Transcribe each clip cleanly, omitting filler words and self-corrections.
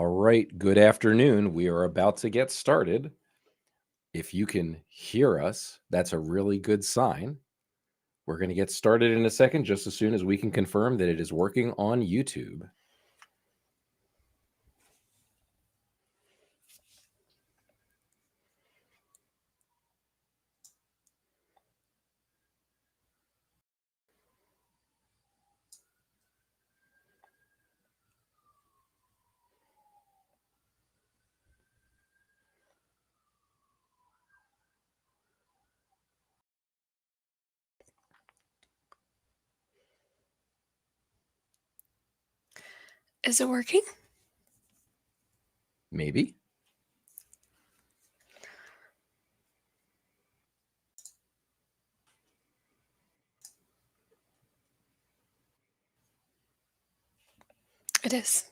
All right, good afternoon. We are about to get started. If you can hear us, that's a really good sign. We're going to get started in a second, just as soon as we can confirm that it is working on YouTube. Is it working? Maybe. It is.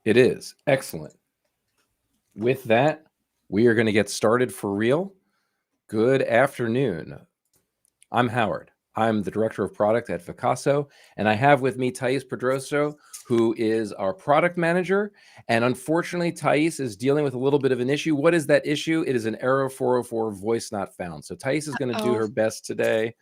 It is. Excellent. With that, we are going to get started for real. Good afternoon. I'm Howard. I'm the Director of Product at Vicasso, and I have with me Thais Pedroso, who is our Product Manager. And unfortunately, Thais is dealing with a little bit of an issue. What is that issue? It is an error 404 voice not found. So Thais is going to do her best today.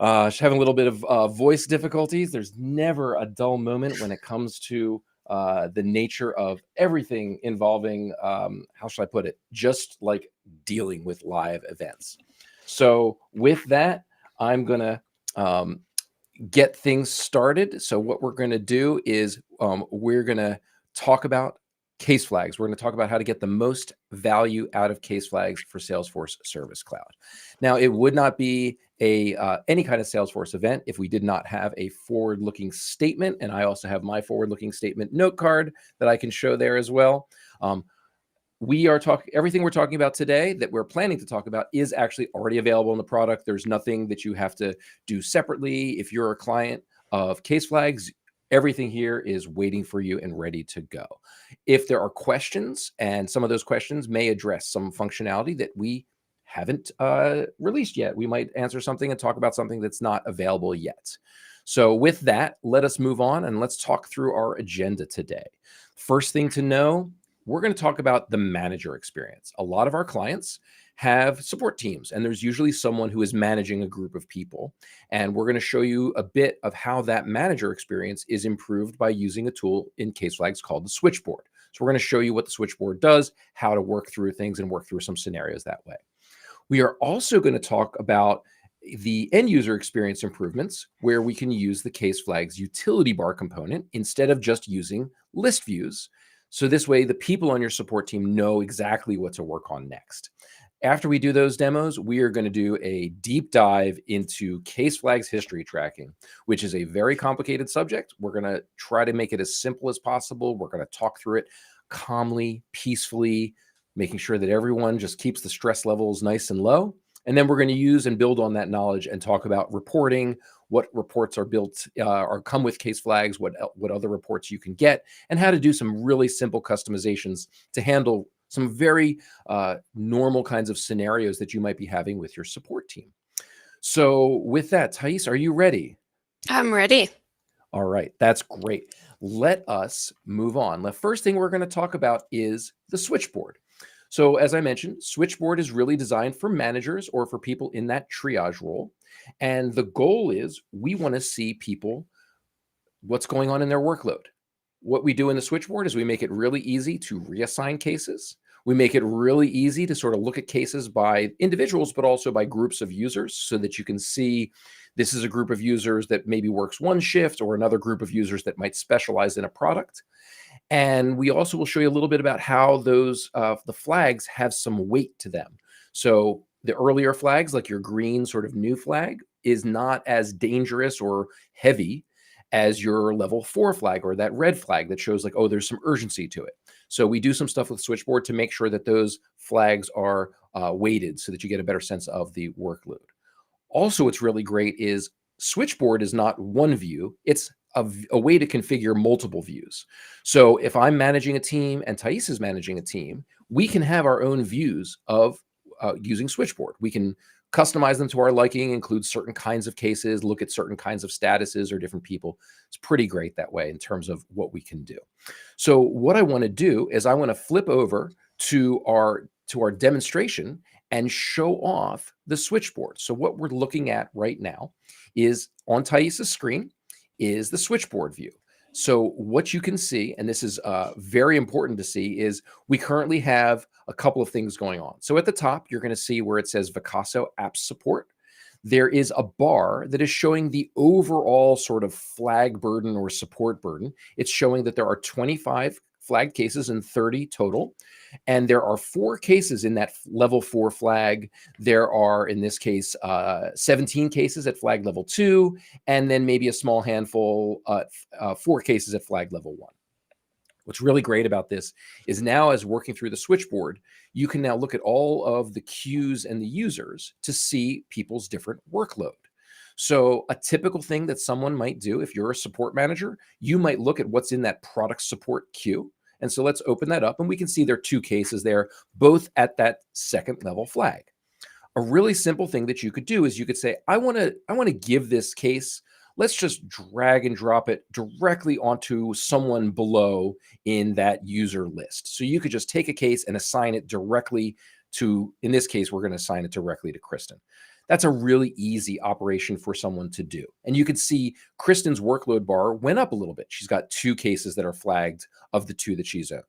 She's having a little bit of voice difficulties. There's never a dull moment when it comes to the nature of everything involving, how should I put it, just like dealing with live events. So with that, I'm going to get things started. So what we're going to do is we're going to talk about case flags. We're going to talk about how to get the most value out of case flags for Salesforce Service Cloud. Now, it would not be any kind of Salesforce event if we did not have a forward-looking statement, and I also have my forward-looking statement note card that I can show there as well. Everything we're talking about today that we're planning to talk about is actually already available in the product. There's nothing that you have to do separately. If you're a client of case flags, everything here is waiting for you and ready to go. If there are questions, and some of those questions may address some functionality that we haven't released yet, we might answer something and talk about something that's not available yet. So with that, let us move on and let's talk through our agenda today. First thing to know, we're going to talk about the manager experience. A lot of our clients have support teams, and there's usually someone who is managing a group of people. And we're going to show you a bit of how that manager experience is improved by using a tool in case flags called the Switchboard. So we're going to show you what the Switchboard does, how to work through things and work through some scenarios that way. We are also going to talk about the end user experience improvements, where we can use the case flags utility bar component instead of just using list views. So this way, the people on your support team know exactly what to work on next. After we do those demos, we are going to do a deep dive into case flags history tracking, which is a very complicated subject. We're going to try to make it as simple as possible. We're going to talk through it calmly, peacefully, making sure that everyone just keeps the stress levels nice and low. And then we're going to use and build on that knowledge and talk about reporting, what reports are built or come with case flags, what other reports you can get, and how to do some really simple customizations to handle some very normal kinds of scenarios that you might be having with your support team. So with that, Thais, are you ready? I'm ready. All right, that's great. Let us move on. The first thing we're going to talk about is the Switchboard. So as I mentioned, Switchboard is really designed for managers or for people in that triage role. And the goal is we want to see people, what's going on in their workload. What we do in the Switchboard is we make it really easy to reassign cases. We make it really easy to sort of look at cases by individuals, but also by groups of users, so that you can see this is a group of users that maybe works one shift, or another group of users that might specialize in a product. And we also will show you a little bit about how those the flags have some weight to them. So the earlier flags, like your green sort of new flag, is not as dangerous or heavy as your level 4 flag, or that red flag that shows like, oh, there's some urgency to it. So we do some stuff with Switchboard to make sure that those flags are weighted so that you get a better sense of the workload. Also, what's really great is Switchboard is not one view. It's a way to configure multiple views. So if I'm managing a team and Thais is managing a team, we can have our own views of using Switchboard. We can customize them to our liking, include certain kinds of cases, look at certain kinds of statuses or different people. It's pretty great that way in terms of what we can do. So what I want to do is I want to flip over to our demonstration and show off the switchboard. So what we're looking at right now is on Thais's screen is the switchboard view. So what you can see, and this is very important to see, is we currently have a couple of things going on. So at the top, you're going to see where it says Vicasso App Support. There is a bar that is showing the overall sort of flag burden or support burden. It's showing that there are 25 flagged cases and 30 total. And there are 4 cases in that level 4 flag. There are, in this case, 17 cases at flag level 2, and then maybe a small handful, 4 cases at flag level 1. What's really great about this is now, as working through the switchboard, you can now look at all of the queues and the users to see people's different workload. So a typical thing that someone might do, if you're a support manager, you might look at what's in that product support queue. And so let's open that up, and we can see there are 2 cases there, both at that second level flag. A really simple thing that you could do is you could say, I want to give this case, let's just drag and drop it directly onto someone below in that user list. So you could just take a case and assign it directly to, in this case, we're going to assign it directly to Kristen. That's a really easy operation for someone to do. And you can see Kristen's workload bar went up a little bit. She's got 2 cases that are flagged of the 2 that she's owned.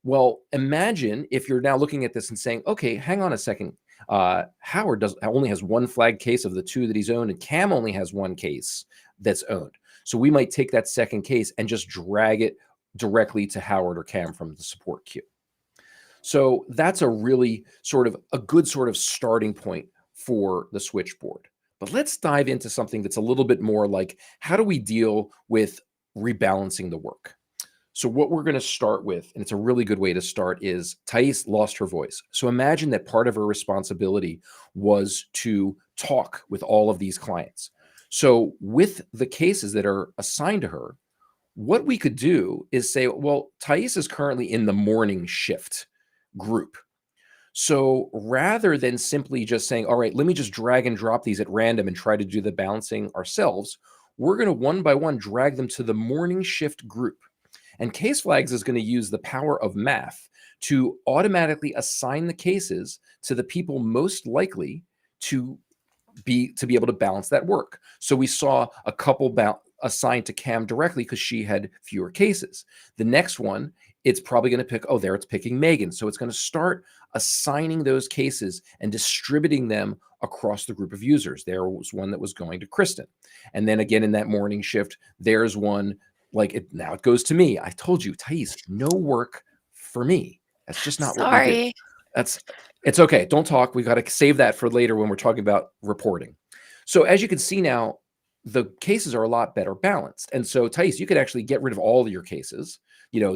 Well, imagine if you're now looking at this and saying, okay, hang on a second. Howard only has 1 flagged case of the 2 that he's owned, and Cam only has 1 case that's owned. So we might take that second case and just drag it directly to Howard or Cam from the support queue. So that's a really sort of a good sort of starting point for the switchboard. But let's dive into something that's a little bit more like, how do we deal with rebalancing the work? So what we're going to start with, and it's a really good way to start, is Thais lost her voice. So imagine that part of her responsibility was to talk with all of these clients. So with the cases that are assigned to her, what we could do is say, well, Thais is currently in the morning shift group. So rather than simply just saying, all right, let me just drag and drop these at random and try to do the balancing ourselves, we're going to one by one drag them to the morning shift group. And Case Flags is going to use the power of math to automatically assign the cases to the people most likely to be able to balance that work. So we saw a couple assigned to Cam directly because she had fewer cases. The next one, it's probably going to pick, oh, there it's picking Megan. So it's going to start assigning those cases and distributing them across the group of users. There was one that was going to Kristen. And then again, in that morning shift, there's one like it. Now it goes to me. I told you, Thais, no work for me. That's just not what we do. It's okay. Don't talk. We got to save that for later when we're talking about reporting. So as you can see now, the cases are a lot better balanced. And so Thais, you could actually get rid of all of your cases,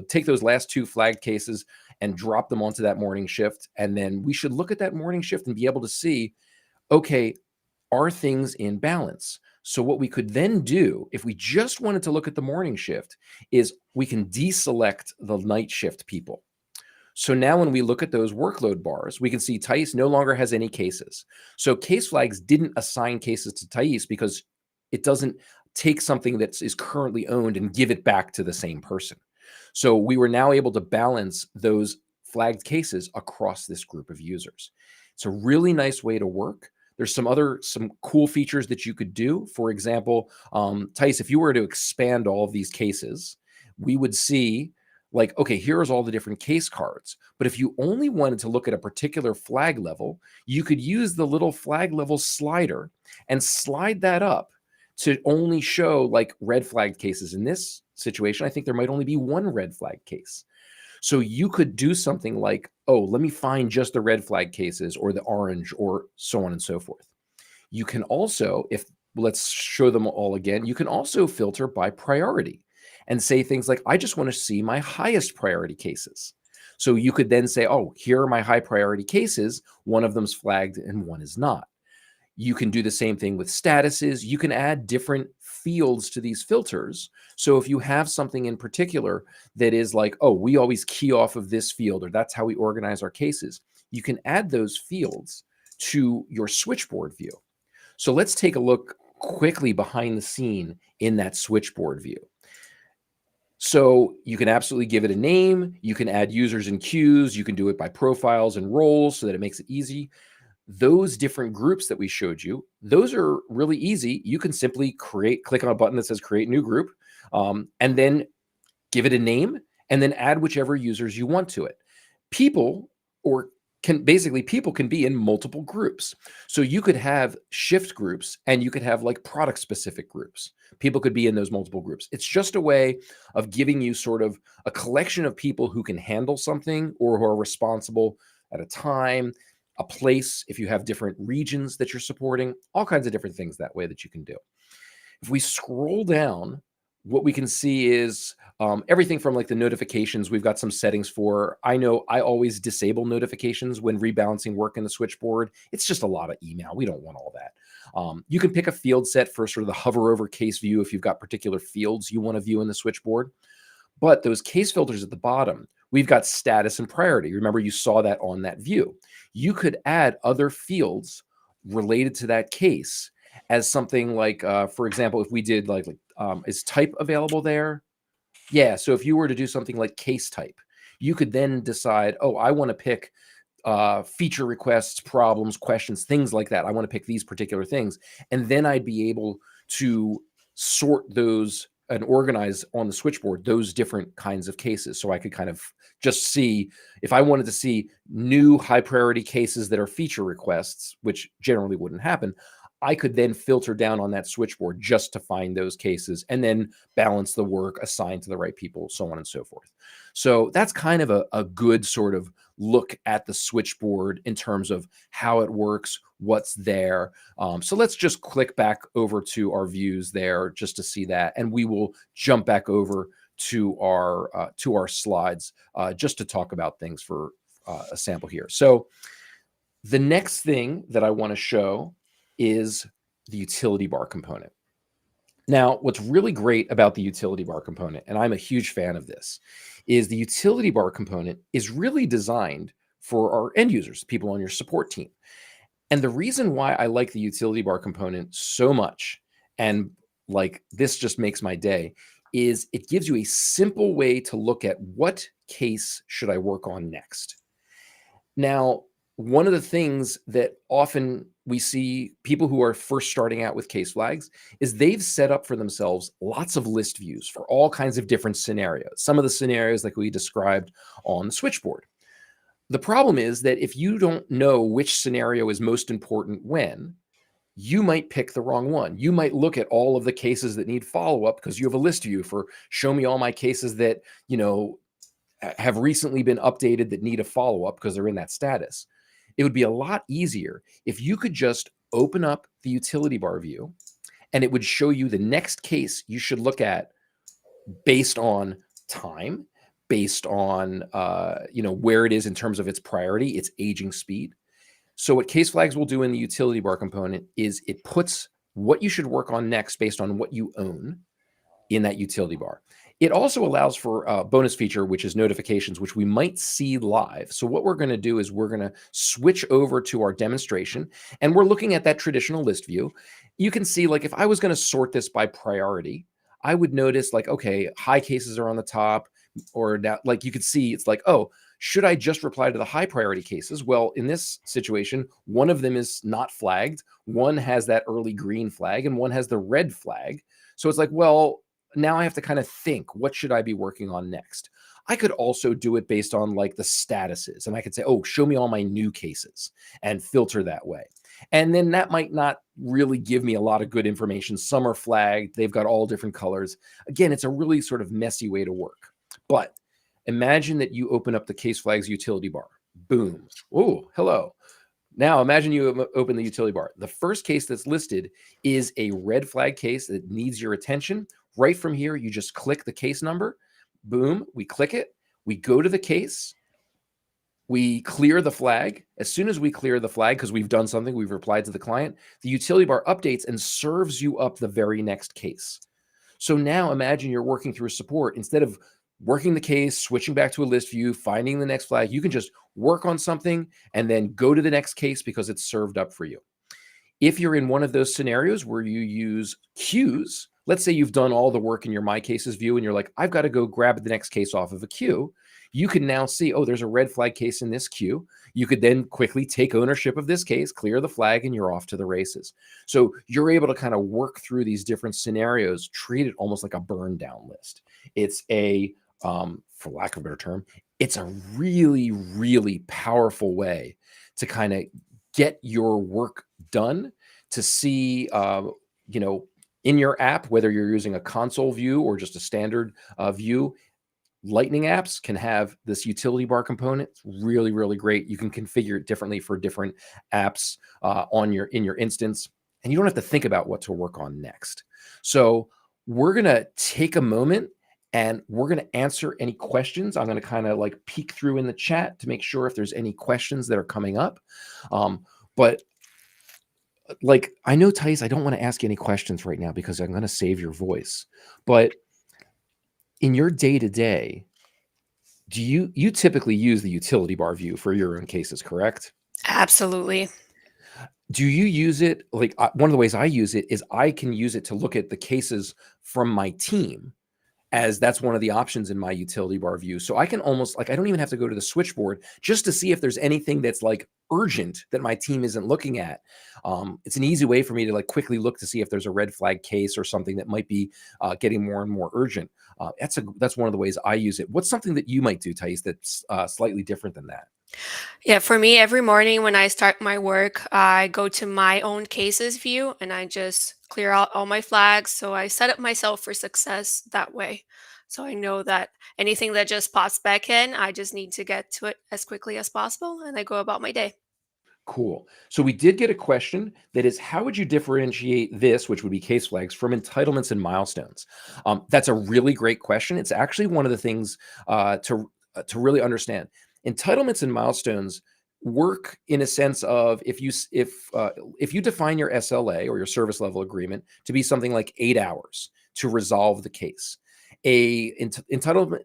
take those last 2 flagged cases and drop them onto that morning shift. And then we should look at that morning shift and be able to see, okay, are things in balance? So what we could then do, if we just wanted to look at the morning shift, is we can deselect the night shift people. So now when we look at those workload bars, we can see Thais no longer has any cases. So Case Flags didn't assign cases to Thais because it doesn't take something that is currently owned and give it back to the same person. So we were now able to balance those flagged cases across this group of users. It's a really nice way to work. There's some cool features that you could do. For example, Thais, if you were to expand all of these cases, we would see like, okay, here's all the different case cards. But if you only wanted to look at a particular flag level, you could use the little flag level slider and slide that up to only show like red flagged cases. In this situation, I think there might only be 1 red flag case. So you could do something like, oh, let me find just the red flag cases or the orange or so on and so forth. You can also, let's show them all again, you can also filter by priority and say things like, I just want to see my highest priority cases. So you could then say, oh, here are my high priority cases. One of them's flagged and one is not. You can do the same thing with statuses. You can add different fields to these filters. So if you have something in particular that is like, oh, we always key off of this field, or that's how we organize our cases, you can add those fields to your switchboard view. So let's take a look quickly behind the scene in that switchboard view. So you can absolutely give it a name. You can add users and queues. You can do it by profiles and roles so that it makes it easy. Those different groups that we showed you, those are really easy. You can simply click on a button that says create new group, and then give it a name, and then add whichever users you want to it. People can be in multiple groups. So you could have shift groups, and you could have like product specific groups. People could be in those multiple groups. It's just a way of giving you sort of a collection of people who can handle something or who are responsible at a time, a place, if you have different regions that you're supporting, all kinds of different things that way that you can do. If we scroll down, what we can see is everything from like the notifications. We've got some settings for. I know I always disable notifications when rebalancing work in the switchboard. It's just a lot of email. We don't want all that. You can pick a field set for sort of the hover over case view if you've got particular fields you want to view in the switchboard. But those case filters at the bottom, we've got status and priority. Remember, you saw that on that view. You could add other fields related to that case as something like, for example, if we did is type available there? Yeah, so if you were to do something like case type, you could then decide, oh, I want to pick feature requests, problems, questions, things like that. I want to pick these particular things. And then I'd be able to sort those and organize on the switchboard those different kinds of cases. So I could kind of just see if I wanted to see new high priority cases that are feature requests, which generally wouldn't happen. I could then filter down on that switchboard just to find those cases and then balance the work, assign to the right people, so on and so forth. So that's kind of a good sort of look at the switchboard in terms of how it works, what's there. So let's just click back over to our views there just to see that. And we will jump back over to our slides just to talk about things for a sample here. So the next thing that I want to show is the utility bar component. Now, what's really great about the utility bar component, and I'm a huge fan of this, is the utility bar component is really designed for our end users, people on your support team. And the reason why I like the utility bar component so much, and like this just makes my day, is it gives you a simple way to look at what case should I work on next. Now, one of the things that often we see people who are first starting out with case flags is they've set up for themselves lots of list views for all kinds of different scenarios. Some of the scenarios like we described on the switchboard. The problem is that if you don't know which scenario is most important when, you might pick the wrong one. You might look at all of the cases that need follow-up because you have a list view for show me all my cases that, have recently been updated that need a follow-up because they're in that status. It would be a lot easier if you could just open up the utility bar view and it would show you the next case you should look at based on time, based on where it is in terms of its priority, its aging speed. So what case flags will do in the utility bar component is it puts what you should work on next based on what you own in that utility bar. It also allows for a bonus feature, which is notifications, which we might see live. So what we're going to do is we're going to switch over to our demonstration, and we're looking at that traditional list view. You can see, like, if I was going to sort this by priority, I would notice, like, okay, high cases are on the top, or now, like, you could see it's like, oh, should I just reply to the high priority cases? Well, in this situation, one of them is not flagged, one has that early green flag, and one has the red flag. So it's like, well, now I have to kind of think, what should I be working on next? I could also do it based on like the statuses. And I could say, oh, show me all my new cases and filter that way. And then that might not really give me a lot of good information. Some are flagged. They've got all different colors. Again, it's a really sort of messy way to work. But imagine that you open up the case flags utility bar. Boom. Oh, hello. Now imagine you open the utility bar. The first case that's listed is a red flag case that needs your attention. Right from here, you just click the case number. Boom, we click it. We go to the case. We clear the flag. As soon as we clear the flag, because we've done something, we've replied to the client, the utility bar updates and serves you up the very next case. So now imagine you're working through support. Instead of working the case, switching back to a list view, finding the next flag. You can just work on something and then go to the next case because it's served up for you. If you're in one of those scenarios where you use queues, let's say you've done all the work in your My Cases view and you're like, I've got to go grab the next case off of a queue. You can now see, oh, there's a red flag case in this queue. You could then quickly take ownership of this case, clear the flag, and you're off to the races. So you're able to kind of work through these different scenarios, treat it almost like a burn down list. It's for lack of a better term, it's a really, really powerful way to kind of get your work done, to see, in your app, whether you're using a console view or just a standard view. Lightning apps can have this utility bar component. It's really, really great. You can configure it differently for different apps in your instance, and you don't have to think about what to work on next. So we're going to take a moment and we're going to answer any questions. I'm going to kind of like peek through in the chat to make sure if there's any questions that are coming up. But like, I know, Thais, I don't want to ask you any questions right now because I'm going to save your voice. But in your day-to-day, do you typically use the utility bar view for your own cases, correct? Absolutely. Do you use it? Like, one of the ways I use it is I can use it to look at the cases from my team, as that's one of the options in my utility bar view. So I can almost, like, I don't even have to go to the switchboard just to see if there's anything that's like urgent that my team isn't looking at. It's an easy way for me to like quickly look to see if there's a red flag case or something that might be getting more and more urgent. That's one of the ways I use it. What's something that you might do, Thais, that's slightly different than that? Yeah, for me, every morning when I start my work, I go to my own cases view and I just clear out all my flags. So I set up myself for success that way. So I know that anything that just pops back in, I just need to get to it as quickly as possible and I go about my day. Cool. So we did get a question that is, how would you differentiate this, which would be case flags, from entitlements and milestones? That's a really great question. It's actually one of the things to really understand. Entitlements and milestones work in a sense of, if you define your SLA or your service level agreement to be something like 8 hours to resolve the case, entitlements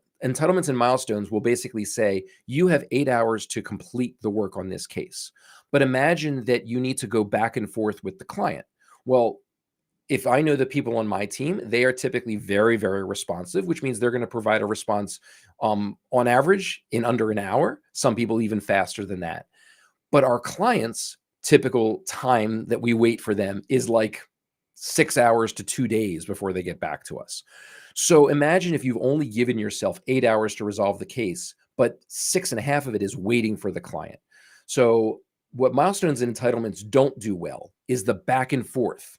and milestones will basically say you have 8 hours to complete the work on this case. But imagine that you need to go back and forth with the client. Well, if I know the people on my team, they are typically very, very responsive, which means they're going to provide a response on average in under an hour, some people even faster than that. But our clients' typical time that we wait for them is like 6 hours to 2 days before they get back to us. So imagine if you've only given yourself 8 hours to resolve the case, but 6.5 of it is waiting for the client. So what milestones and entitlements don't do well is the back and forth.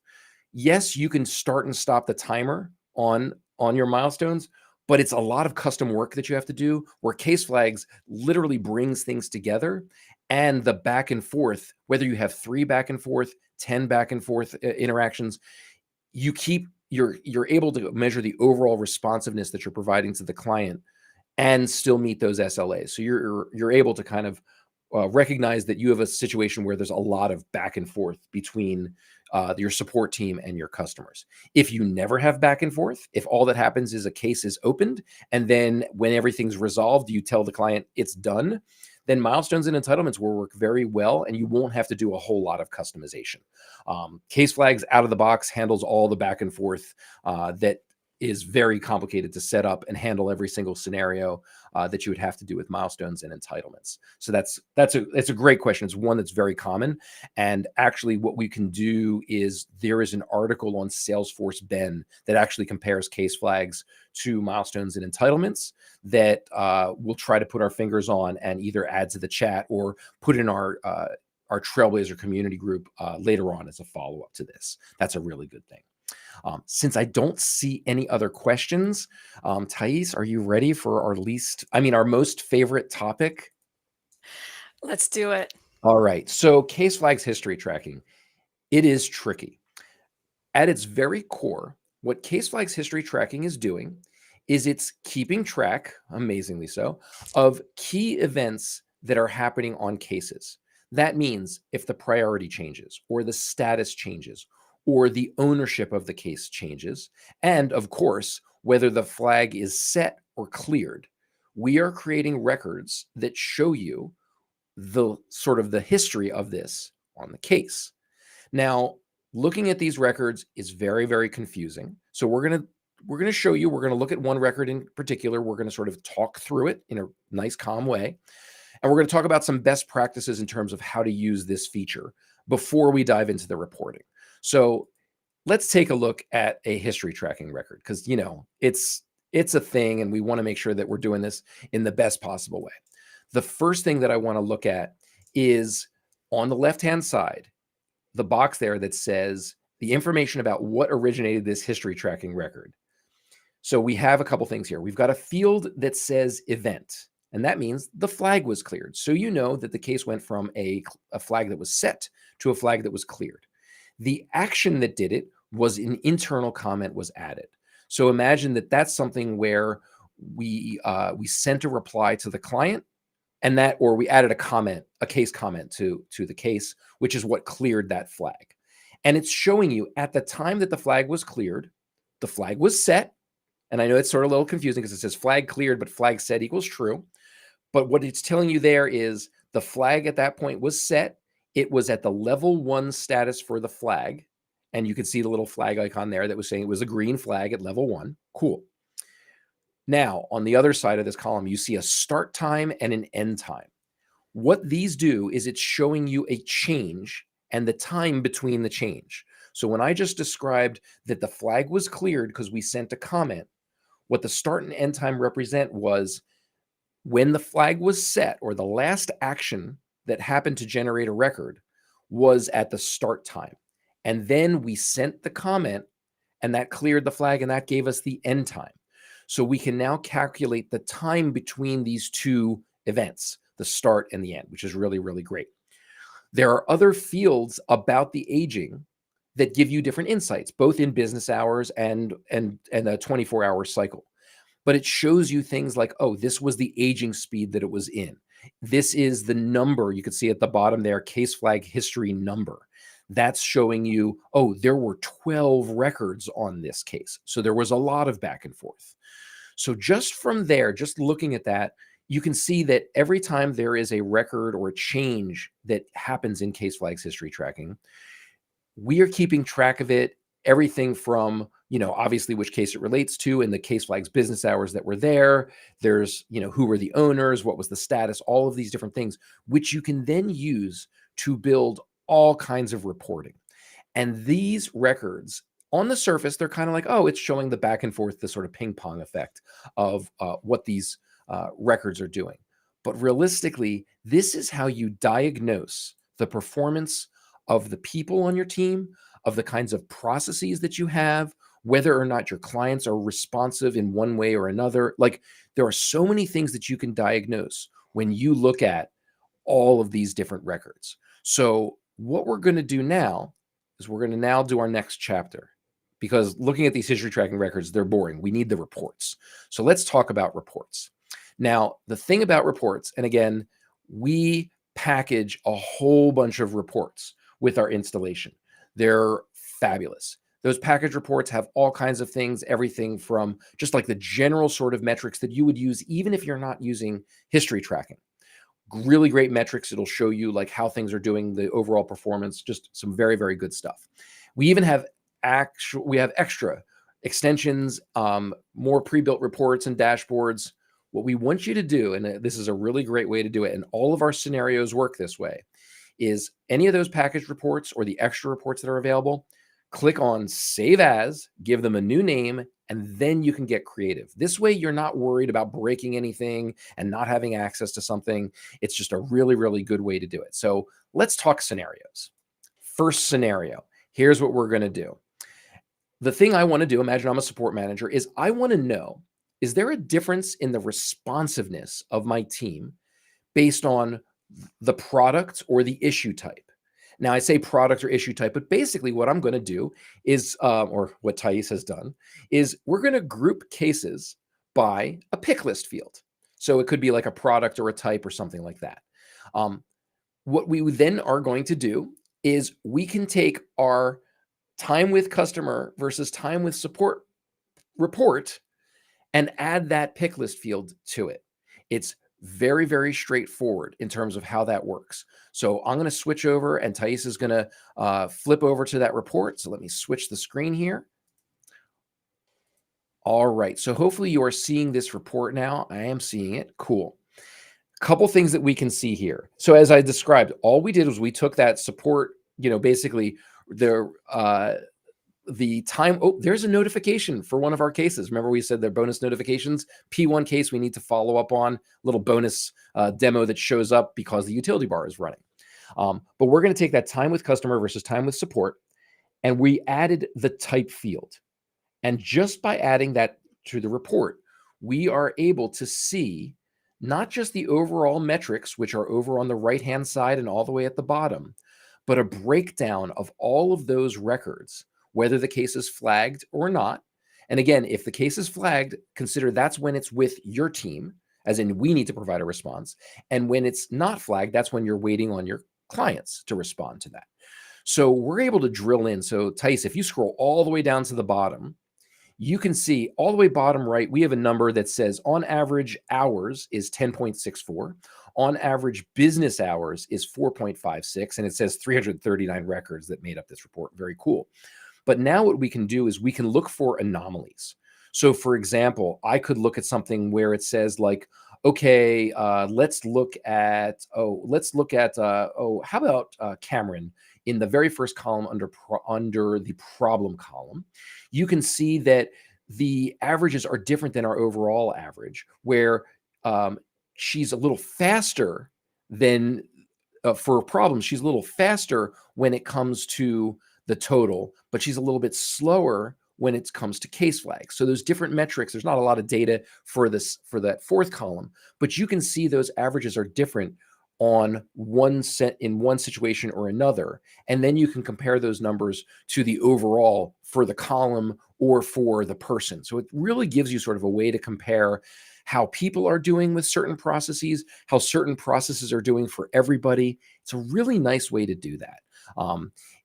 Yes, you can start and stop the timer on your milestones, but it's a lot of custom work that you have to do, where case flags literally brings things together. And the back and forth, whether you have 3 back and forth, 10 back and forth interactions, you're able to measure the overall responsiveness that you're providing to the client and still meet those SLAs. So you're able to kind of recognize that you have a situation where there's a lot of back and forth between your support team and your customers. If you never have back and forth, if all that happens is a case is opened, and then when everything's resolved, you tell the client it's done, then milestones and entitlements will work very well, and you won't have to do a whole lot of customization. Case flags out of the box handles all the back and forth that is very complicated to set up and handle every single scenario that you would have to do with milestones and entitlements. So it's a great question. It's one that's very common. And actually what we can do is, there is an article on Salesforce Ben that actually compares case flags to milestones and entitlements that we'll try to put our fingers on and either add to the chat or put in our Trailblazer community group later on as a follow-up to this. That's a really good thing. Since I don't see any other questions, Thais, are you ready for our most favorite topic? Let's do it. All right. So case flags history tracking. It is tricky. At its very core, what case flags history tracking is doing is it's keeping track, amazingly so, of key events that are happening on cases. That means if the priority changes or the status changes or the ownership of the case changes, and of course, whether the flag is set or cleared, we are creating records that show you the sort of the history of this on the case. Now, looking at these records is very, very confusing. So we're going to show you, we're going to look at one record in particular. We're going to sort of talk through it in a nice, calm way. And we're going to talk about some best practices in terms of how to use this feature before we dive into the reporting. So let's take a look at a history tracking record, because, you know, it's a thing and we want to make sure that we're doing this in the best possible way. The first thing that I want to look at is on the left-hand side, the box there that says the information about what originated this history tracking record. So we have a couple things here. We've got a field that says event, and that means the flag was cleared. So you know that the case went from a flag that was set to a flag that was cleared. The action that did it was an internal comment was added. So imagine that that's something where we sent a reply to the client, and that, or we added a comment, a case comment to the case, which is what cleared that flag. And it's showing you at the time that the flag was cleared, the flag was set. And I know it's sort of a little confusing because it says flag cleared, but flag set equals true. But what it's telling you there is the flag at that point was set. It was at the level 1 status for the flag. And you can see the little flag icon there that was saying it was a green flag at level 1. Cool. Now, on the other side of this column, you see a start time and an end time. What these do is it's showing you a change and the time between the change. So when I just described that the flag was cleared because we sent a comment, what the start and end time represent was when the flag was set, or the last action that happened to generate a record was at the start time. And then we sent the comment and that cleared the flag and that gave us the end time. So we can now calculate the time between these two events, the start and the end, which is really, really great. There are other fields about the aging that give you different insights, both in business hours and a 24-hour cycle. But it shows you things like, oh, this was the aging speed that it was in. This is the number, you can see at the bottom there, case flag history number. That's showing you, oh, there were 12 records on this case. So there was a lot of back and forth. So just from there, just looking at that, you can see that every time there is a record or a change that happens in case flags history tracking, we are keeping track of it, everything from, you know, obviously which case it relates to and the case flags business hours that were there. There's, you know, who were the owners, what was the status, all of these different things, which you can then use to build all kinds of reporting. And these records, on the surface, they're kind of like, oh, it's showing the back and forth, the sort of ping pong effect of what these records are doing. But realistically, this is how you diagnose the performance of the people on your team, of the kinds of processes that you have, whether or not your clients are responsive in one way or another. Like, there are so many things that you can diagnose when you look at all of these different records. So what we're going to do now is we're going to now do our next chapter, because looking at these history tracking records, they're boring. We need the reports. So let's talk about reports. Now, the thing about reports, and again, we package a whole bunch of reports with our installation. They're fabulous. Those package reports have all kinds of things, everything from just like the general sort of metrics that you would use even if you're not using history tracking. Really great metrics. It'll show you like how things are doing, the overall performance, just some very, very good stuff. We even have extra extensions, more pre-built reports and dashboards. What we want you to do, and this is a really great way to do it, and all of our scenarios work this way, is any of those package reports or the extra reports that are available, click on Save As, give them a new name, and then you can get creative. This way, you're not worried about breaking anything and not having access to something. It's just a really, really good way to do it. So let's talk scenarios. First scenario, here's what we're going to do. The thing I want to do, imagine I'm a support manager, is I want to know, is there a difference in the responsiveness of my team based on the product or the issue type? Now, I say product or issue type, but basically what I'm going to do is, or what Thais has done, is we're going to group cases by a pick list field. So it could be like a product or a type or something like that. What we then are going to do is we can take our time with customer versus time with support report, and add that pick list field to it. It's very, very straightforward in terms of how that works. So I'm going to switch over, and Thais is going to flip over to that report. So let me switch the screen here. All right, so hopefully you are seeing this report now. I am seeing it. Cool. Couple things that we can see here. So as I described, all we did was we took that support, basically the time. Oh, there's a notification for one of our cases. Remember we said they're bonus notifications. P1 case we need to follow up on, little bonus demo that shows up because the utility bar is running. But we're going to take that time with customer versus time with support, and we added the type field. And just by adding that to the report, we are able to see not just the overall metrics, which are over on the right-hand side and all the way at the bottom, but a breakdown of all of those records, whether the case is flagged or not. And again, if the case is flagged, consider that's when it's with your team, as in we need to provide a response. And when it's not flagged, that's when you're waiting on your clients to respond to that. So we're able to drill in. So Thais, if you scroll all the way down to the bottom, you can see all the way bottom right, we have a number that says on average hours is 10.64. On average business hours is 4.56. And it says 339 records that made up this report. Very cool. But now what we can do is we can look for anomalies. So for example, I could look at something where it says like, okay, let's look at, how about Cameron in the very first column under the problem column. You can see that the averages are different than our overall average, where she's a little faster than, for problems, she's a little faster when it comes to the total, but she's a little bit slower when it comes to case flags. So those different metrics, there's not a lot of data for that fourth column, but you can see those averages are different on in one situation or another. And then you can compare those numbers to the overall for the column or for the person. So it really gives you sort of a way to compare how people are doing with certain processes, how certain processes are doing for everybody. It's a really nice way to do that.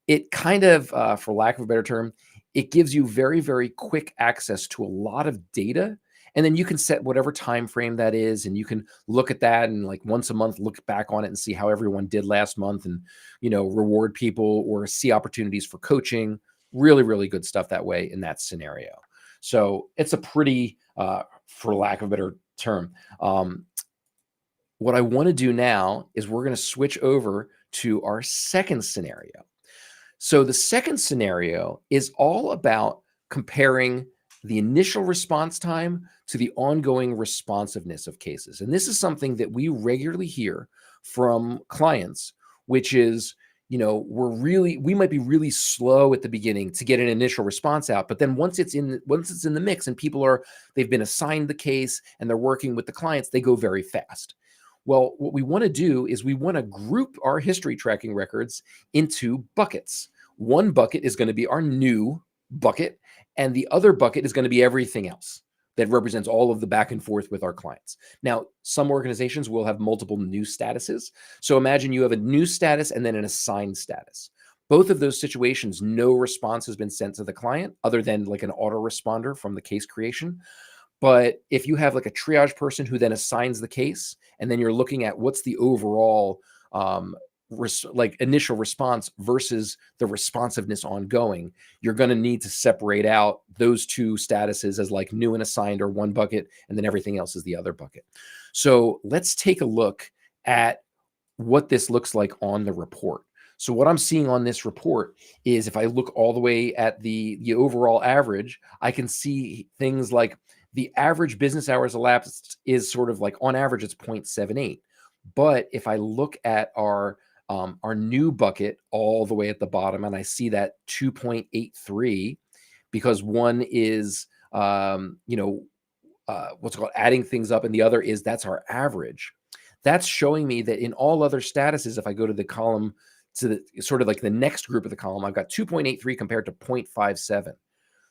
It kind of, for lack of a better term, it gives you very, very quick access to a lot of data. And then you can set whatever time frame that is, and you can look at that and like once a month, look back on it and see how everyone did last month and, reward people or see opportunities for coaching. Really, really good stuff that way in that scenario. So it's a pretty, for lack of a better term, what I want to do now is we're going to switch over to our second scenario. So the second scenario is all about comparing the initial response time to the ongoing responsiveness of cases. And this is something that we regularly hear from clients, which is, we might be really slow at the beginning to get an initial response out, but then once it's in the mix and they've been assigned the case and they're working with the clients, they go very fast. Well, what we want to do is we want to group our history tracking records into buckets. One bucket is going to be our new bucket, and the other bucket is going to be everything else that represents all of the back and forth with our clients. Now, some organizations will have multiple new statuses. So imagine you have a new status and then an assigned status. Both of those situations, no response has been sent to the client other than like an autoresponder from the case creation. But if you have like a triage person who then assigns the case, and then you're looking at what's the overall initial response versus the responsiveness ongoing, you're going to need to separate out those two statuses as like new and assigned or one bucket, and then everything else is the other bucket. So let's take a look at what this looks like on the report. So what I'm seeing on this report is if I look all the way at the overall average, I can see things like the average business hours elapsed is sort of like on average, it's 0.78. But if I look at our new bucket all the way at the bottom, and I see that 2.83, because one is, what's called adding things up, and the other is that's our average. That's showing me that in all other statuses, if I go to the column, to the sort of like the next group of the column, I've got 2.83 compared to 0.57.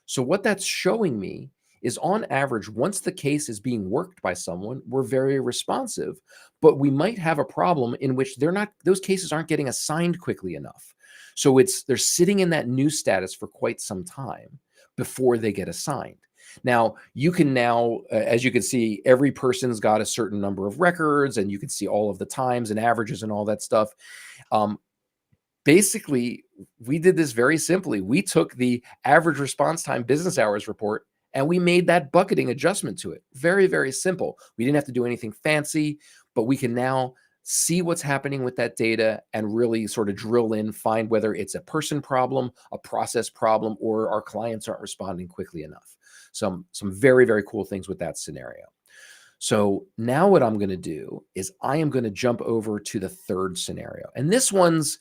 So what that's showing me is on average, once the case is being worked by someone, we're very responsive, but we might have a problem in which those cases aren't getting assigned quickly enough. So they're sitting in that new status for quite some time before they get assigned. Now, you can now, as you can see, every person's got a certain number of records, and you can see all of the times and averages and all that stuff. Um, Basically, we did this very simply. We took the average response time business hours report and we made that bucketing adjustment to it. Very, very simple. We didn't have to do anything fancy, but we can now see what's happening with that data and really sort of drill in, find whether it's a person problem, a process problem, or our clients aren't responding quickly enough. Some very, very cool things with that scenario. So now what I'm going to do is I am going to jump over to the third scenario. And this one's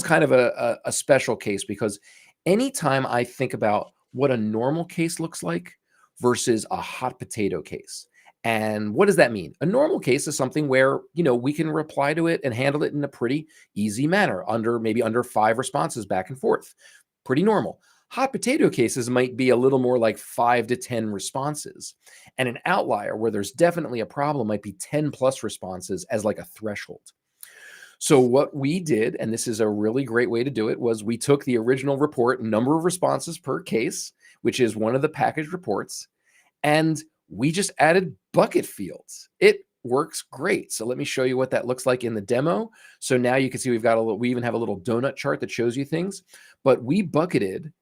kind of a special case, because anytime I think about what a normal case looks like versus a hot potato case. And what does that mean? A normal case is something where, we can reply to it and handle it in a pretty easy manner, maybe under 5 responses back and forth. Pretty normal. Hot potato cases might be a little more like 5 to 10 responses. And an outlier where there's definitely a problem might be 10 plus responses as like a threshold. So what we did, and this is a really great way to do it, was we took the original report, number of responses per case, which is one of the packaged reports, and we just added bucket fields. It works great. So let me show you what that looks like in the demo. So now you can see we even have a little donut chart that shows you things, but we bucketed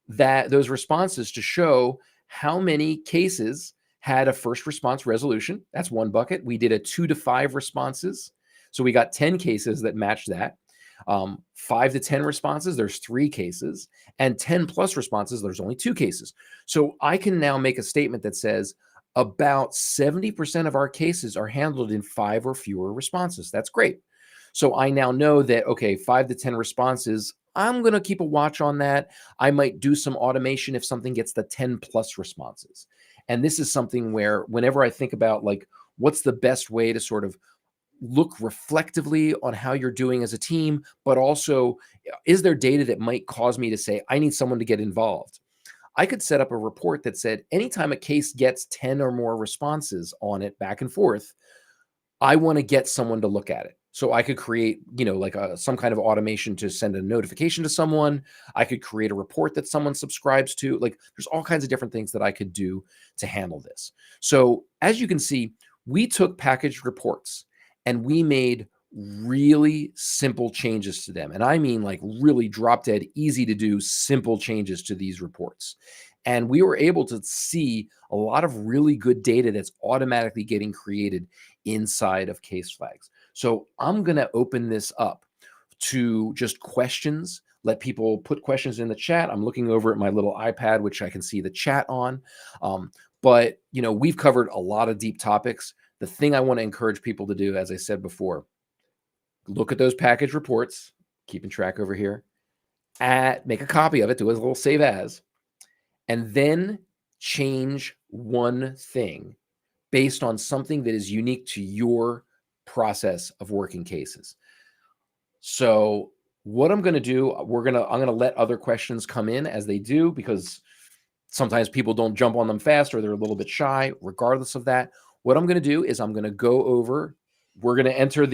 those responses to show how many cases had a first response resolution. That's one bucket. We did a 2 to 5 responses. So we got 10 cases that matched that. 5 to 10 responses, there's 3 cases, and 10 plus responses, there's only 2 cases. So I can now make a statement that says about 70% of our cases are handled in 5 or fewer responses. That's great. So I now know that, okay, 5 to 10 responses, I'm going to keep a watch on that. I might do some automation if something gets the 10 plus responses. And this is something where whenever I think about like, what's the best way to sort of look reflectively on how you're doing as a team, but also is there data that might cause me to say, I need someone to get involved? I could set up a report that said, anytime a case gets 10 or more responses on it back and forth, I want to get someone to look at it. So I could create, like some kind of automation to send a notification to someone. I could create a report that someone subscribes to. Like there's all kinds of different things that I could do to handle this. So as you can see, we took packaged reports and we made really simple changes to them. And I mean like really drop dead easy to do simple changes to these reports. And we were able to see a lot of really good data that's automatically getting created inside of case flags. So I'm going to open this up to just questions. Let people put questions in the chat. I'm looking over at my little iPad, which I can see the chat on. But, we've covered a lot of deep topics. The thing I want to encourage people to do, as I said before, look at those package reports, keeping track over here, make a copy of it, do a little save as, and then change one thing based on something that is unique to your process of working cases. So what I'm going to do, I'm going to let other questions come in as they do, because sometimes people don't jump on them fast or they're a little bit shy. Regardless of that, what I'm going to do is I'm going to go over, we're going to enter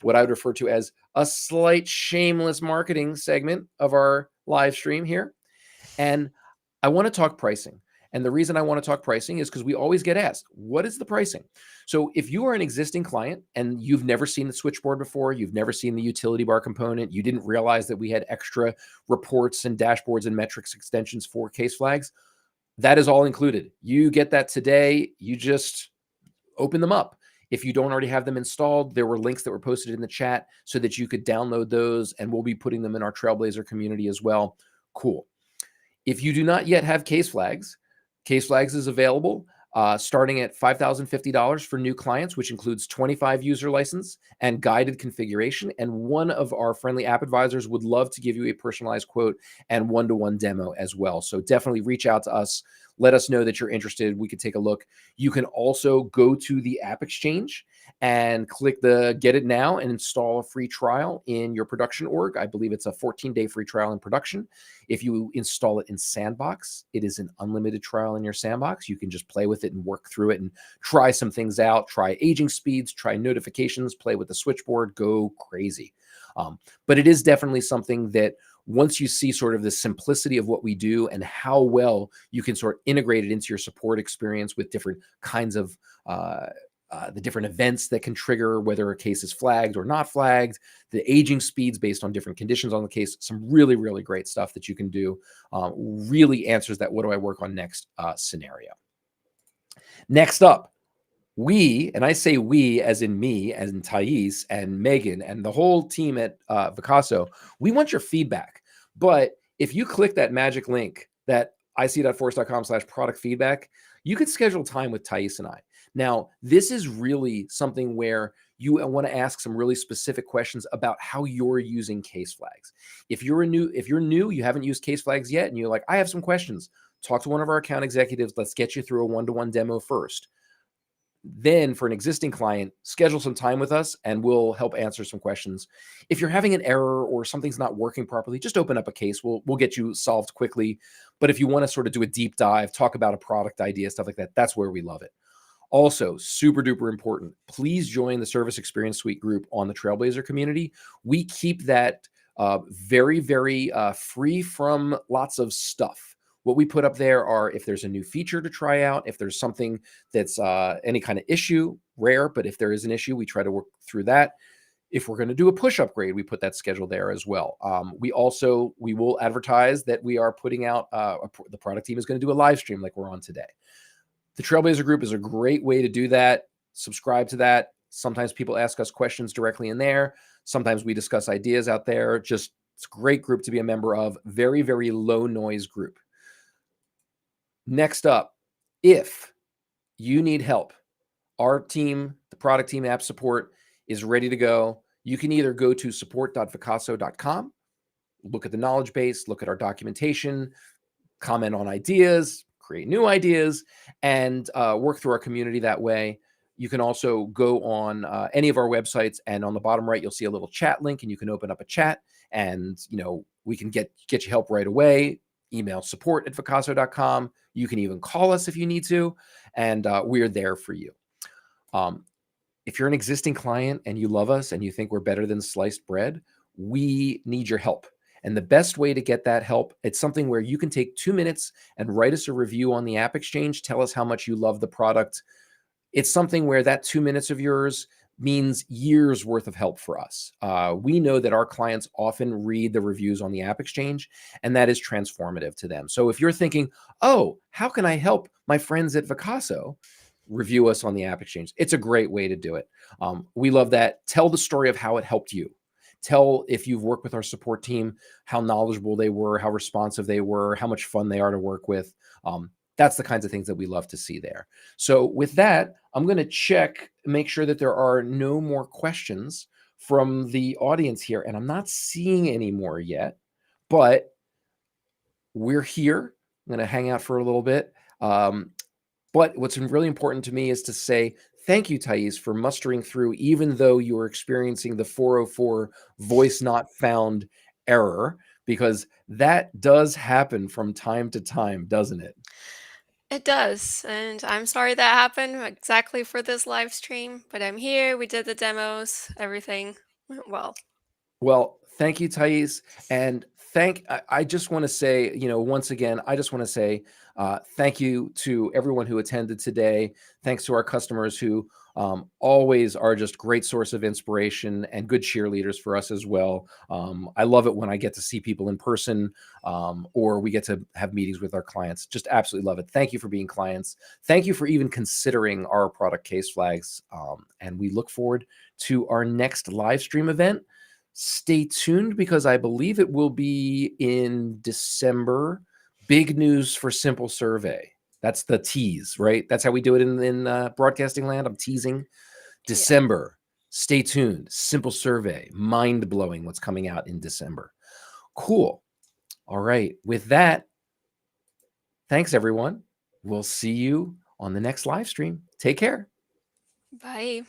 what I would refer to as a slight shameless marketing segment of our live stream here. And I want to talk pricing. And the reason I want to talk pricing is because we always get asked, what is the pricing? So if you are an existing client and you've never seen the Switchboard before, you've never seen the utility bar component, you didn't realize that we had extra reports and dashboards and metrics extensions for case flags, that is all included. You get that today. You just open them up. If you don't already have them installed, there were links that were posted in the chat so that you could download those, and we'll be putting them in our Trailblazer community as well. Cool. If you do not yet have case flags is available starting at $5,050 for new clients, which includes 25 user license and guided configuration. And one of our friendly app advisors would love to give you a personalized quote and one-to-one demo as well. So definitely reach out to us. Let us know that you're interested. We could take a look. You can also go to the App Exchange and click the Get It Now and install a free trial in your production org. I believe it's a 14-day free trial in production. If you install it in Sandbox, it is an unlimited trial in your Sandbox. You can just play with it and work through it and try some things out, try aging speeds, try notifications, play with the switchboard, go crazy. But it is definitely something that once you see sort of the simplicity of what we do and how well you can sort of integrate it into your support experience with different kinds of the different events that can trigger whether a case is flagged or not flagged, the aging speeds based on different conditions on the case, some really, really great stuff that you can do. Really answers that what do I work on next scenario. Next up, we, and I say we as in me, as in Thais and Megan and the whole team at Vicasso, we want your feedback. But if you click that magic link, that ic.force.com/product feedback, you could schedule time with Thais and I. Now, this is really something where you want to ask some really specific questions about how you're using case flags. If you're new, you haven't used case flags yet, and you're like, I have some questions, talk to one of our account executives. Let's get you through a one-to-one demo first. Then for an existing client, schedule some time with us and we'll help answer some questions. If you're having an error or something's not working properly, just open up a case. We'll get you solved quickly. But if you want to sort of do a deep dive, talk about a product idea, stuff like that, that's where we love it. Also, super duper important, please join the Service Experience Suite group on the Trailblazer community. We keep that very, very free from lots of stuff. What we put up there are if there's a new feature to try out, if there's something that's any kind of issue, rare, but if there is an issue, we try to work through that. If we're going to do a push upgrade, we put that schedule there as well. We will advertise that we are putting out, the product team is going to do a live stream like we're on today. The Trailblazer group is a great way to do that. Subscribe to that. Sometimes people ask us questions directly in there. Sometimes we discuss ideas out there. It's a great group to be a member of. Very, very low noise group. Next up, if you need help, our team, the product team, app support is ready to go. You can either go to support.vicasso.com, look at the knowledge base, look at our documentation, comment on ideas, create new ideas, and work through our community that way. You can also go on any of our websites, and on the bottom right, you'll see a little chat link, and you can open up a chat, and we can get you help right away. Email support@vicasso.com. You can even call us if you need to, and we're there for you. If you're an existing client and you love us and you think we're better than sliced bread, we need your help. And the best way to get that help, it's something where you can take 2 minutes and write us a review on the App Exchange. Tell us how much you love the product. It's something where that 2 minutes of yours means years worth of help for us. We know that our clients often read the reviews on the App Exchange, and that is transformative to them. So if you're thinking, oh, how can I help my friends at Vicasso? Review us on the App Exchange. It's a great way to do it. We love that. Tell the story of how it helped you. Tell, if you've worked with our support team, how knowledgeable they were, how responsive they were, how much fun they are to work with. That's the kinds of things that we love to see there. So with that, I'm going to make sure that there are no more questions from the audience here. And I'm not seeing any more yet, but we're here. I'm going to hang out for a little bit. But what's really important to me is to say thank you, Thais, for mustering through, even though you were experiencing the 404 voice not found error, because that does happen from time to time, doesn't it? It does, and I'm sorry that happened exactly for this live stream, but I'm here. We did the demos, everything went well. Well, thank you, Thais. And I just want to say, once again, I just want to say thank you to everyone who attended today. Thanks to our customers who always are just great source of inspiration and good cheerleaders for us as well. I love it when I get to see people in person or we get to have meetings with our clients. Just absolutely love it. Thank you for being clients. Thank you for even considering our product case flags. And we look forward to our next live stream event. Stay tuned because I believe it will be in December. Big news for Simple Survey. That's the tease, right? That's how we do it in broadcasting land. I'm teasing. December. Yeah. Stay tuned. Simple Survey. Mind-blowing what's coming out in December. Cool. All right. With that, thanks, everyone. We'll see you on the next live stream. Take care. Bye.